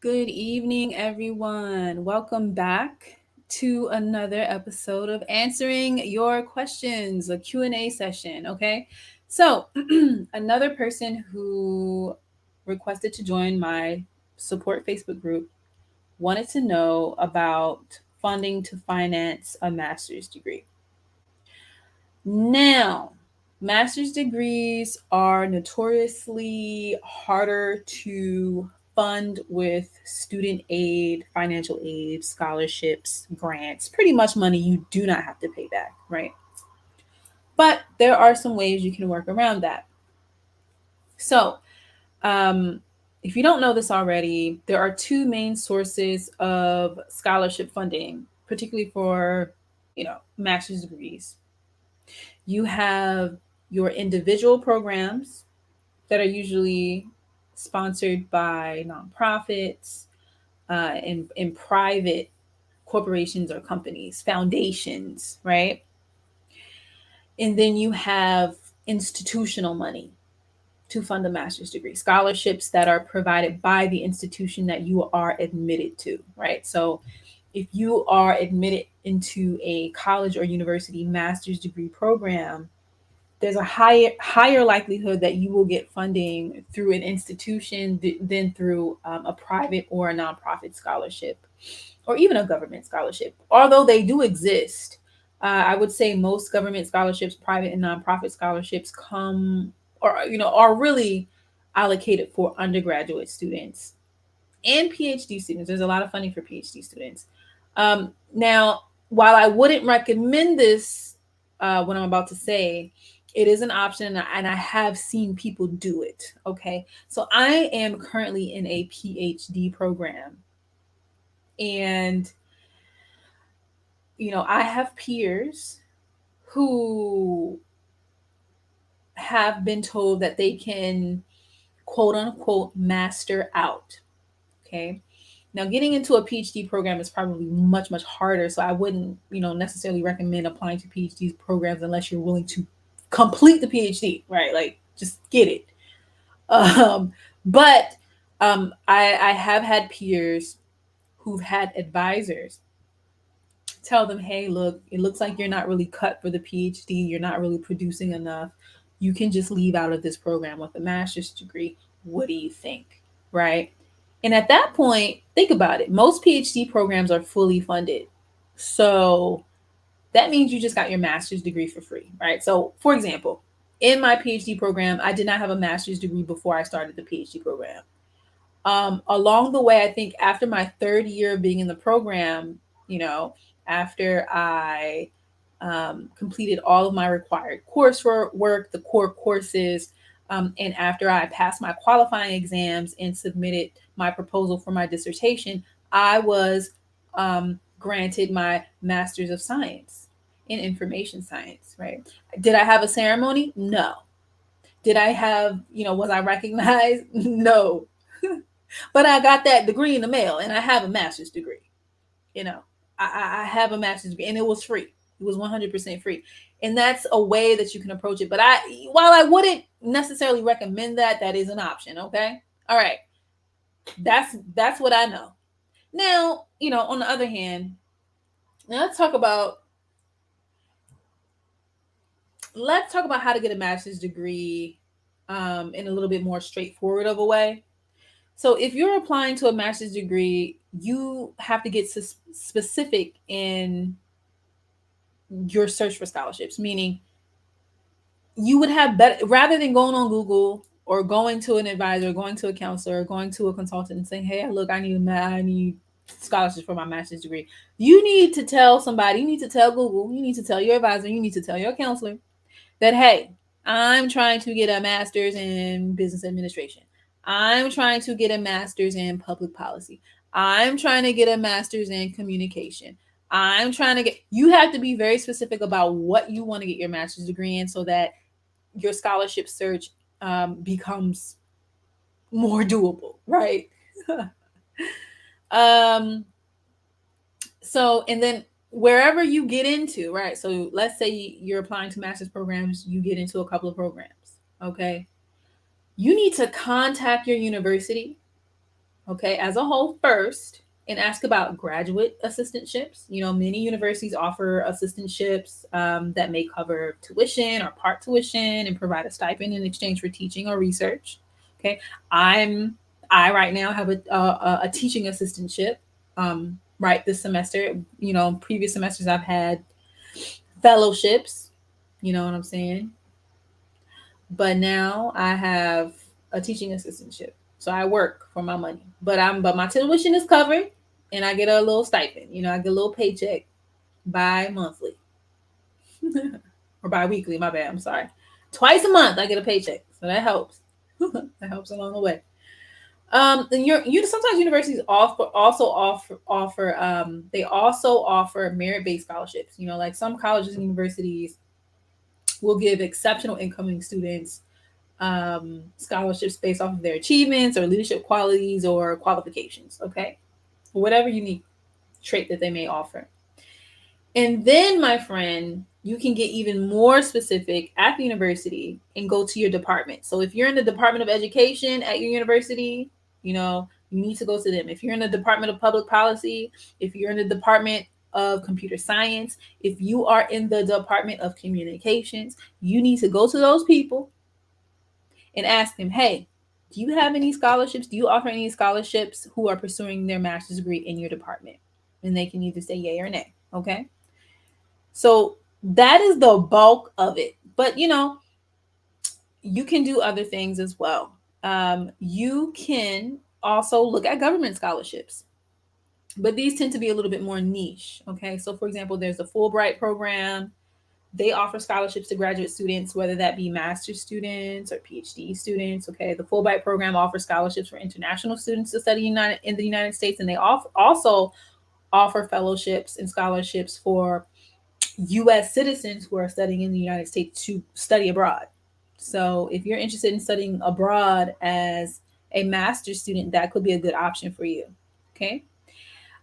Good evening, everyone. Welcome back to another episode of answering your questions, a Q&A session, okay? So, another person who requested to join my support Facebook group wanted to know about funding to finance a master's degree. Now, master's degrees are notoriously harder to fund with student aid, financial aid, scholarships, grants, pretty much money you do not have to pay back, right? But there are some ways you can work around that. So, um, if you don't know this already, there are two main sources of scholarship funding, particularly for, master's degrees. You have your individual programs that are usually sponsored by nonprofits and private corporations or companies, foundations, right? And then you have institutional money to fund a master's degree, scholarships that are provided by the institution that you are admitted to, right? So if you are admitted into a college or university master's degree program, there's a higher likelihood that you will get funding through an institution than through a private or a nonprofit scholarship or even a government scholarship, although they do exist. I would say most government scholarships, private and nonprofit scholarships come or are really allocated for undergraduate students and PhD students. There's a lot of funding for PhD students. Now, while I wouldn't recommend this, what I'm about to say, it is an option and I have seen people do it. Okay. So I am currently in a PhD program. And, I have peers who have been told that they can quote unquote master out. Okay. Now, getting into a PhD program is probably much, much harder. So I wouldn't, necessarily recommend applying to PhD programs unless you're willing to complete the PhD, right? Like just get it. But I have had peers who've had advisors tell them, hey, look, it looks like you're not really cut for the PhD. You're not really producing enough. You can just leave out of this program with a master's degree. What do you think? Right. And at that point, think about it. Most PhD programs are fully funded. So that means you just got your master's degree for free, right? So, for example, in my PhD program, I did not have a master's degree before I started the PhD program. Along the way, I think after my third year of being in the program, after I completed all of my required coursework, the core courses, and after I passed my qualifying exams and submitted my proposal for my dissertation, I was granted my Master's of Science in Information Science, right? Did I have a ceremony? No. Did I have, was I recognized? No. But I got that degree in the mail and I have a master's degree. You know, I have a master's degree and it was free. It was 100% free. And that's a way that you can approach it. But while I wouldn't necessarily recommend that, that is an option. Okay. All right. That's what I know. Now, on the other hand, now let's talk about how to get a master's degree in a little bit more straightforward of a way. So if you're applying to a master's degree, you have to get specific in your search for scholarships, meaning you would have better rather than going on Google or going to an advisor, going to a counselor, or going to a consultant and saying, "Hey, look, I need scholarships for my master's degree." You need to tell somebody, you need to tell Google, you need to tell your advisor, you need to tell your counselor that, "Hey, I'm trying to get a master's in business administration. I'm trying to get a master's in public policy. I'm trying to get a master's in communication. I'm trying to get," you have to be very specific about what you want to get your master's degree in so that your scholarship search becomes more doable, right? um, so, and then wherever you get into, right? So let's say you're applying to master's programs, you get into a couple of programs, okay? You need to contact your university, okay, as a whole first, and ask about graduate assistantships. Many universities offer assistantships that may cover tuition or part tuition and provide a stipend in exchange for teaching or research. Okay, I'm I right now have a teaching assistantship. Right this semester, previous semesters I've had fellowships. You know what I'm saying? But now I have a teaching assistantship. So I work for my money. But my tuition is covered and I get a little stipend. I get a little paycheck bi-monthly or bi-weekly, my bad. I'm sorry. Twice a month I get a paycheck. So that helps. That helps along the way. And you sometimes universities offer merit-based scholarships. Like some colleges and universities will give exceptional incoming students scholarships based off of their achievements or leadership qualities or qualifications, okay? Whatever unique trait that they may offer. And then, my friend, you can get even more specific at the university and go to your department. So if you're in the Department of Education at your university, you need to go to them. If you're in the Department of Public Policy, if you're in the Department of Computer Science, if you are in the Department of Communications, you need to go to those people and ask them, hey, do you have any scholarships? Do you offer any scholarships who are pursuing their master's degree in your department? And they can either say yay or nay. Okay. So that is the bulk of it. But you can do other things as well. You can also look at government scholarships, but these tend to be a little bit more niche. Okay. So, for example, there's the Fulbright program. They offer scholarships to graduate students, whether that be master's students or PhD students. Okay, the Fulbright program offers scholarships for international students to study in the United States, and they also offer fellowships and scholarships for U.S. citizens who are studying in the United States to study abroad. So, if you're interested in studying abroad as a master's student, that could be a good option for you. Okay.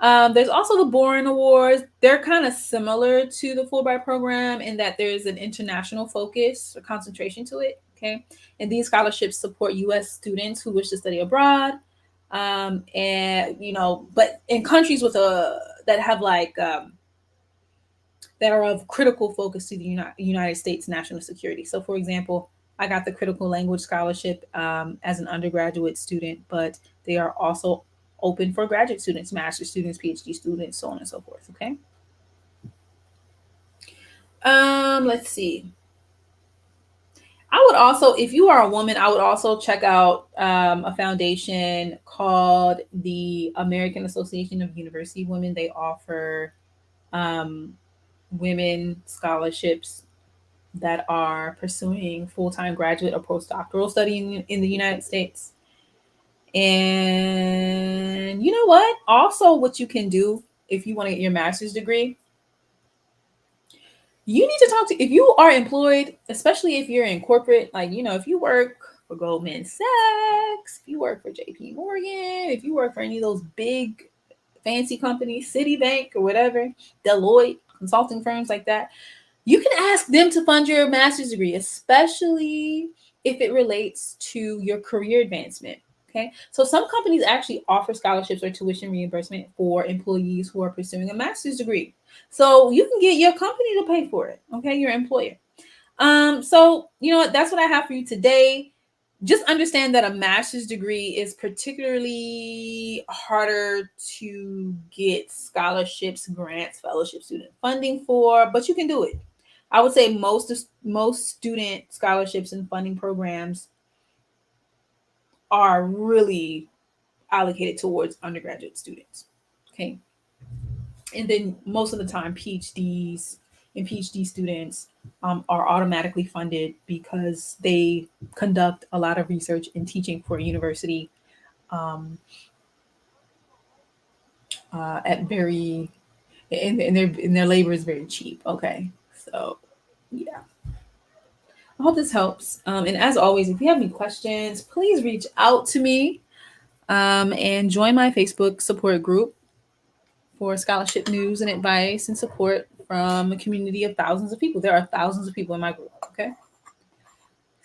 There's also the Boren Awards. They're kind of similar to the Fulbright program in that there's an international focus or concentration to it. Okay. And these scholarships support U.S. students who wish to study abroad. But in countries that have that are of critical focus to the United States national security. So, for example, I got the critical language scholarship as an undergraduate student, but they are also open for graduate students, master students, PhD students, so on and so forth. Okay. Let's see. I would also, if you are a woman, I would also check out a foundation called the American Association of University Women. They offer um, women scholarships that are pursuing full-time graduate or postdoctoral study in the United States. And you know what? Also, what you can do if you want to get your master's degree, you need to talk to, if you are employed, especially if you're in corporate, if you work for Goldman Sachs, if you work for JP Morgan, if you work for any of those big fancy companies, Citibank or whatever, Deloitte, consulting firms like that, you can ask them to fund your master's degree, especially if it relates to your career advancement. Okay. So some companies actually offer scholarships or tuition reimbursement for employees who are pursuing a master's degree. So you can get your company to pay for it. Okay. Your employer. So you know what? That's what I have for you today. Just understand that a master's degree is particularly harder to get scholarships, grants, fellowship, student funding for, but you can do it. I would say most student scholarships and funding programs are really allocated towards undergraduate students. Okay. And then most of the time, PhDs and PhD students are automatically funded because they conduct a lot of research and teaching for a university um, at very, and their labor is very cheap. Okay. So, yeah. I hope this helps. And as always, if you have any questions, please reach out to me and join my Facebook support group for scholarship news and advice and support from a community of thousands of people. There are thousands of people in my group. Okay.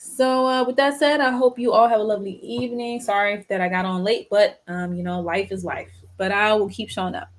So, with that said, I hope you all have a lovely evening. Sorry that I got on late, but life is life. But I will keep showing up.